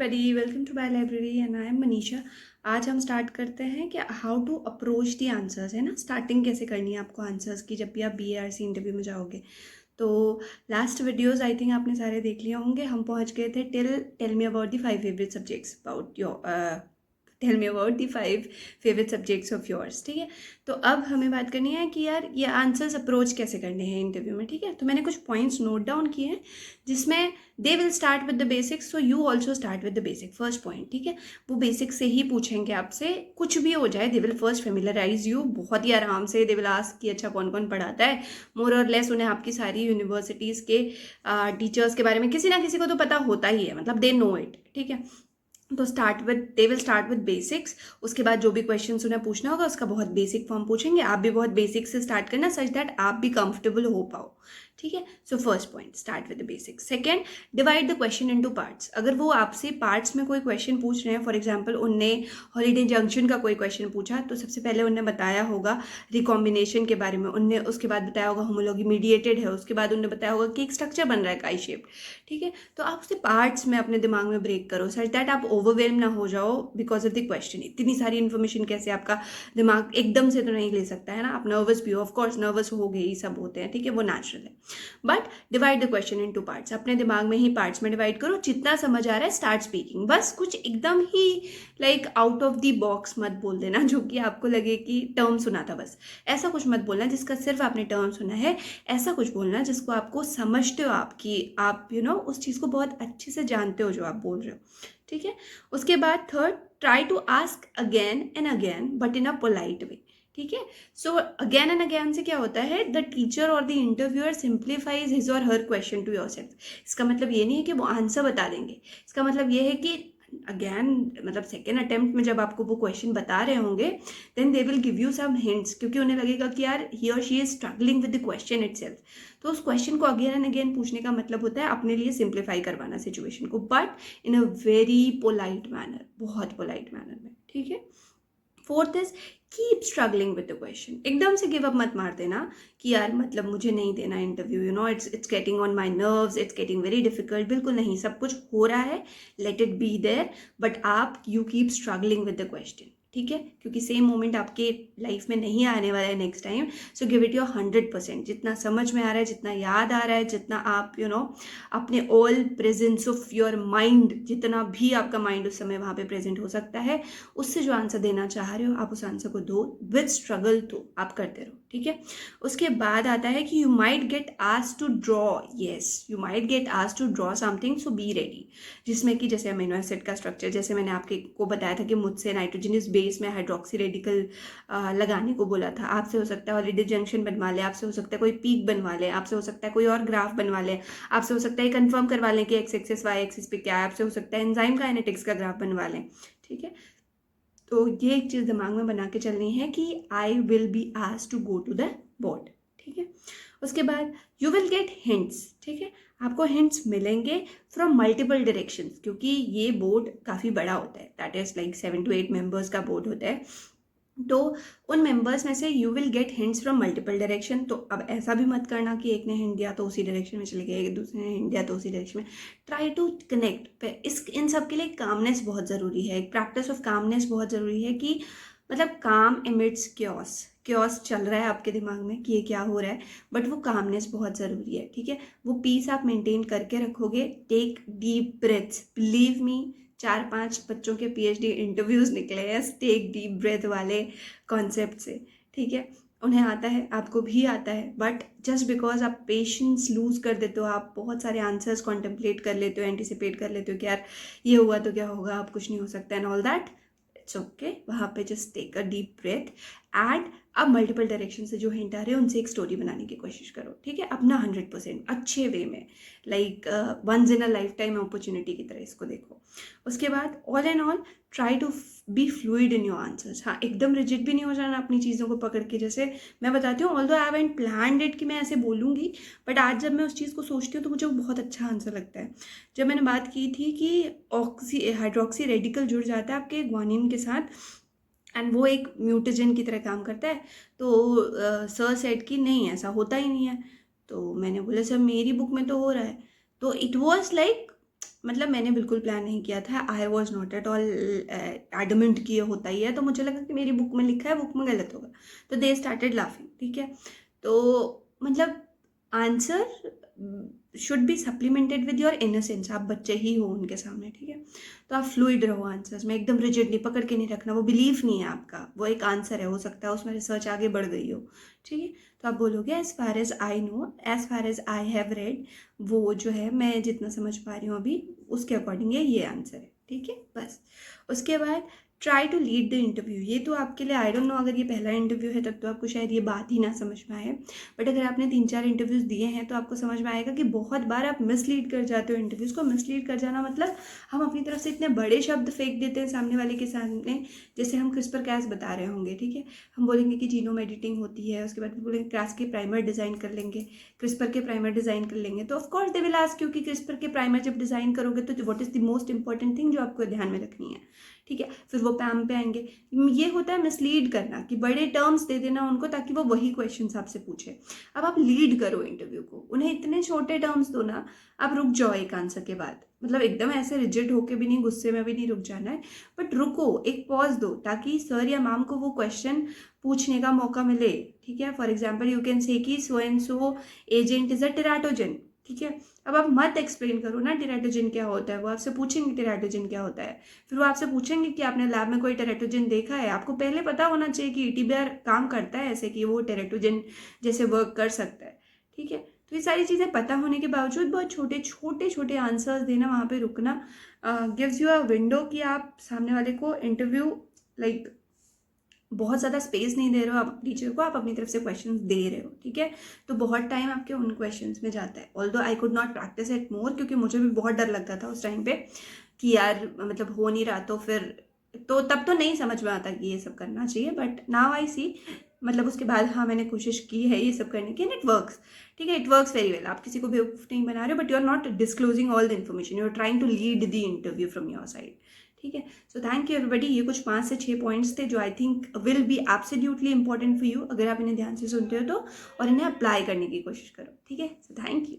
Everybody, welcome to my library and I am Manisha. आज हम start करते हैं कि how to approach the answers, है ना। स्टार्टिंग कैसे करनी है आपको आंसर्स की जब भी आप BARC इंटरव्यू में जाओगे। तो लास्ट वीडियोस आई थिंक आपने सारे देख लिए होंगे। हम पहुंच गए थे tell me about the 5 favourite subjects about your tell me about the 5 favourite subjects of yours. ठीक है, तो अब हमें बात करनी है कि यार ये आंसर्स अप्रोच कैसे करने हैं इंटरव्यू में। ठीक है, तो मैंने कुछ पॉइंट्स नोट डाउन किए हैं जिसमें they will start with the basics, so you also start with the basic. First point, ठीक है, वो बेसिक से ही पूछेंगे आपसे, कुछ भी हो जाए they will first familiarise you बहुत ही आराम से। दे विल आस्क कि अच्छा कौन कौन पढ़ाता है, मोर और लेस उन्हें आपकी सारी यूनिवर्सिटीज़ के टीचर्स के बारे में किसी ना किसी को तो पता होता ही है, मतलब दे नो इट। ठीक है, तो they will start with basics. उसके बाद जो भी क्वेश्चन उन्हें पूछना होगा उसका बहुत बेसिक फॉर्म पूछेंगे। आप भी बहुत बेसिक से स्टार्ट करना सच दैट आप भी कंफर्टेबल हो पाओ। ठीक है, so first point, start with the basics. Second, divide the question into parts. अगर वो आपसे पार्ट्स में कोई क्वेश्चन पूछ रहे हैं, फॉर एग्जांपल उनने हॉलीडे जंक्शन का कोई क्वेश्चन पूछा, तो सबसे पहले उन्हें बताया होगा रिकॉम्बिनेशन के बारे में, उनने उसके बाद बताया होगा होमोलॉगी मीडिएटेड है, उसके बाद उन्हें बताया होगा कि एक स्ट्रक्चर बन रहा है काई शेप। ठीक है, तो आप उसे पार्ट्स में अपने दिमाग में ब्रेक करो सच दैट आप ओवरवेल्म ना हो जाओ बिकॉज ऑफ द क्वेश्चन। इतनी सारी इन्फॉर्मेशन कैसे आपका दिमाग एकदम से तो नहीं ले सकता है ना। आप नर्वस भी हो, ऑफकोर्स नर्वस हो गए, ये सब होते हैं, ठीक है, वो नेचुरल है। But divide the question in two parts, अपने दिमाग में ही पार्ट्स में डिवाइड करो। जितना समझ आ रहा है स्टार्ट स्पीकिंग। बस कुछ एकदम ही like out of the box मत बोल देना जो कि आपको लगे कि टर्म सुना था, बस ऐसा कुछ मत बोलना जिसका सिर्फ आपने टर्म सुना है। ऐसा कुछ बोलना जिसको आपको समझते हो, आपकी आप उस चीज़ को बहुत अच्छे से जानते हो जो आप बोल रहे हो। ठीक है, उसके बाद third, try to ask again and again but in a polite way. ठीक है, सो अगेन एंड अगेन से क्या होता है, द टीचर और द इंटरव्यूअर सिंप्लीफाइज हिज और हर क्वेश्चन टू योरसेल्फ। इसका मतलब ये नहीं है कि वो आंसर बता देंगे, इसका मतलब ये है कि अगेन मतलब सेकेंड अटेम्प्ट में जब आपको वो क्वेश्चन बता रहे होंगे then they will give you some hints, क्योंकि उन्हें लगेगा कि यार ही और she is struggling with the question itself. तो उस क्वेश्चन को अगेन एंड अगेन पूछने का मतलब होता है अपने लिए सिंप्लीफाई करवाना सिचुएशन को, but in a very polite manner, बहुत पोलाइट मैनर में। ठीक है, fourth is keep struggling with the question. एकदम से गिव अप मत मार देना कि यार मतलब मुझे नहीं देना interview, it's getting on my nerves, it's getting very difficult. बिल्कुल नहीं, सब कुछ हो रहा है, let it be there, but आप you keep struggling with the question. ठीक है, क्योंकि सेम मोमेंट आपके लाइफ में नहीं आने वाला है next time. So give it your 100%। जितना समझ में आ रहा है, जितना याद आ रहा है, जितना आप अपने all presence of your mind, जितना भी आपका माइंड उस समय वहाँ पे प्रेजेंट हो सकता है, उससे जो आंसर देना चाह रहे हो आप उस आंसर को दो विद स्ट्रगल, तो आप करते रहो। ठीक है, उसके बाद आता है कि you might get asked to draw, yes you might get asked to draw something, so be ready. जिसमें कि जैसे अमीनो एसिड का स्ट्रक्चर, जैसे मैंने आपके को बताया था कि मुझसे नाइट्रोजनस बेस में हाइड्रोक्सी रेडिकल लगाने को बोला था, आपसे हो सकता है हॉलीडे जंक्शन बनवा ले, आपसे हो सकता है कोई पीक बनवा ले, आपसे हो सकता है कोई और ग्राफ बनवा ले, आपसे हो सकता है कंफर्म करवा लें कि एक्स एक्सिस वाई एक्सिस पे क्या है, आपसे हो सकता है एंजाइम काइनेटिक्स का ग्राफ बनवा लें। ठीक है, तो ये एक चीज़ दिमाग में बना के चलनी है कि I will be asked to go to the board. ठीक है, उसके बाद यू विल गेट हिंट्स। ठीक है, आपको हिंट्स मिलेंगे फ्रॉम मल्टीपल डायरेक्शंस, क्योंकि ये बोर्ड काफ़ी बड़ा होता है, that is like 7 to 8 members का बोर्ड होता है। तो उन मेंबर्स में से you will get hints from multiple direction. तो अब ऐसा भी मत करना कि एक ने हिंट दिया तो उसी डायरेक्शन में चले गए, दूसरे ने हिंट दिया तो उसी डायरेक्शन में। Try to connect. इन सब के लिए कामनेस बहुत ज़रूरी है, एक प्रैक्टिस ऑफ कामनेस बहुत ज़रूरी है कि मतलब काम एमिड्स क्योस, क्योस चल रहा है आपके दिमाग में कि ये क्या हो रहा है, बट वो कामनेस बहुत ज़रूरी है। ठीक है, वो पीस आप मेंटेन करके रखोगे। Take deep breaths, believe me 4-5 बच्चों के PhD इंटरव्यूज़ निकले हैं टेक डीप ब्रेथ वाले कॉन्सेप्ट से। ठीक है, उन्हें आता है, आपको भी आता है, बट जस्ट बिकॉज आप पेशेंस लूज़ कर देते हो, आप बहुत सारे आंसर्स कॉन्टेम्पलेट कर लेते हो, एंटिसिपेट कर लेते हो कि यार ये हुआ तो क्या होगा, अब कुछ नहीं हो सकता and all that, it's okay. वहाँ पे just take a deep breath and अब मल्टीपल डायरेक्शन से जो हिंट आ रहे हैं उनसे एक स्टोरी बनाने की कोशिश करो। ठीक है, अपना 100% अच्छे वे में, like once in a lifetime opportunity की तरह इसको देखो। उसके बाद all and all try to be fluid in your answers. हाँ, एकदम रिजिड भी नहीं हो जाना अपनी चीज़ों को पकड़ के। जैसे मैं बताती हूँ, although I haven't planned it कि मैं ऐसे बोलूँगी, बट आज जब मैं उस चीज़ को सोचती हूँ तो मुझे वो बहुत अच्छा आंसर लगता है। जब मैंने बात की थी कि हाइड्रोक्सी रेडिकल जुड़ जाता है आपके ग्वानिन के साथ एंड वो एक म्यूटेजन की तरह काम करता है, तो सर सेड कि नहीं ऐसा होता ही नहीं है। तो मैंने बोला सर मेरी बुक में तो हो रहा है। तो इट वॉज लाइक मतलब मैंने बिल्कुल प्लान नहीं किया था, I was not at all adamant कि ये होता ही है, तो मुझे लगा कि मेरी बुक में लिखा है, बुक में गलत होगा, तो दे स्टार्टेड लाफिंग, ठीक है। तो मतलब answer should be supplemented with your innocence, आप बच्चे ही हो उनके सामने, ठीक है। तो आप फ्लूइड रहो आंसर्स में, एकदम रिजिडली पकड़ के नहीं रखना, वो बिलीफ नहीं है आपका, वो एक आंसर है, हो सकता है उसमें रिसर्च आगे बढ़ गई हो, ठीक है। तो आप बोलोगे as far as I know, as far as I have read, वो जो है मैं जितना समझ पा रही हूँ अभी उसके अकॉर्डिंग ये आंसर है, ठीक है, बस। उसके बाद try to lead the interview, ये तो आपके लिए आई डोंट नो, अगर ये पहला इंटरव्यू है तब तो आपको शायद ये बात ही ना समझ में आए, बट अगर आपने 3-4 इंटरव्यूज़ दिए हैं तो आपको समझ में आएगा कि बहुत बार आप मिसलीड कर जाते हो इंटरव्यूज़ को। मिसलीड कर जाना मतलब हम अपनी तरफ से इतने बड़े शब्द फेंक देते हैं सामने वाले के सामने, जैसे हम क्रिस्पर कैस बता रहे होंगे, ठीक है। हम बोलेंगे कि जीनोम एडिटिंग होती है, उसके बाद बोलेंगे क्रास के प्राइमर डिज़ाइन कर लेंगे, क्रिस्पर के प्राइमर डिज़ाइन कर लेंगे, तो of course they will ask you कि क्रिस्पर के प्राइमर जब डिज़ाइन करोगे तो what is the most important thing जो आपको ध्यान में रखनी है, ठीक है। फिर वो पैम पे आएंगे, ये होता है मिसलीड करना, कि बड़े टर्म्स दे देना उनको ताकि वो वही क्वेश्चंस आपसे पूछे। अब आप लीड करो इंटरव्यू को, उन्हें इतने छोटे टर्म्स दो ना, आप रुक जाओ एक आंसर के बाद, मतलब एकदम ऐसे रिजिड होके भी नहीं, गुस्से में भी नहीं रुक जाना है, बट रुको, एक पॉज दो ताकि सर या मैम को वो क्वेश्चन पूछने का मौका मिले, ठीक है। For example you can say कि so and so agent is a teratogen, ठीक है। अब आप मत एक्सप्लेन करो ना टेराटोजन क्या होता है, वो आपसे पूछेंगे टेराटोजन क्या होता है, फिर वो आपसे पूछेंगे कि आपने लैब में कोई टेराटोजन देखा है, आपको पहले पता होना चाहिए कि ईटीबीआर काम करता है ऐसे कि वो टेराटोजन जैसे वर्क कर सकता है, ठीक है। तो ये सारी चीज़ें पता होने के बावजूद बहुत छोटे छोटे छोटे आंसर्स देना, वहाँ पे रुकना गिव्स यू अ विंडो कि आप सामने वाले को इंटरव्यू लाइक बहुत ज़्यादा स्पेस नहीं दे रहे हो आप टीचर को, आप अपनी तरफ से क्वेश्चंस दे रहे हो, ठीक है। तो बहुत टाइम आपके उन क्वेश्चंस में जाता है, although I could not practice it more, क्योंकि मुझे भी बहुत डर लगता था उस टाइम पे कि यार मतलब हो नहीं रहा, तो फिर तो तब तो नहीं समझ में आता कि ये सब करना चाहिए, बट नाउ आई सी, मतलब उसके बाद हाँ मैंने कोशिश की है ये सब करने की एंड इट वर्क्स, ठीक है, इट वर्क्स वेरी वेल। आप किसी को बेवकूफ़ नहीं बना रहे हो, but you are not disclosing all the information, you are trying to lead the interview from your side, ठीक है। सो थैंक यू एवरीबडी, ये कुछ 5 से 6 पॉइंट्स थे जो I think will be absolutely important for you, अगर आप इन्हें ध्यान से सुनते हो तो, और इन्हें अप्लाई करने की कोशिश करो, ठीक है। So thank you.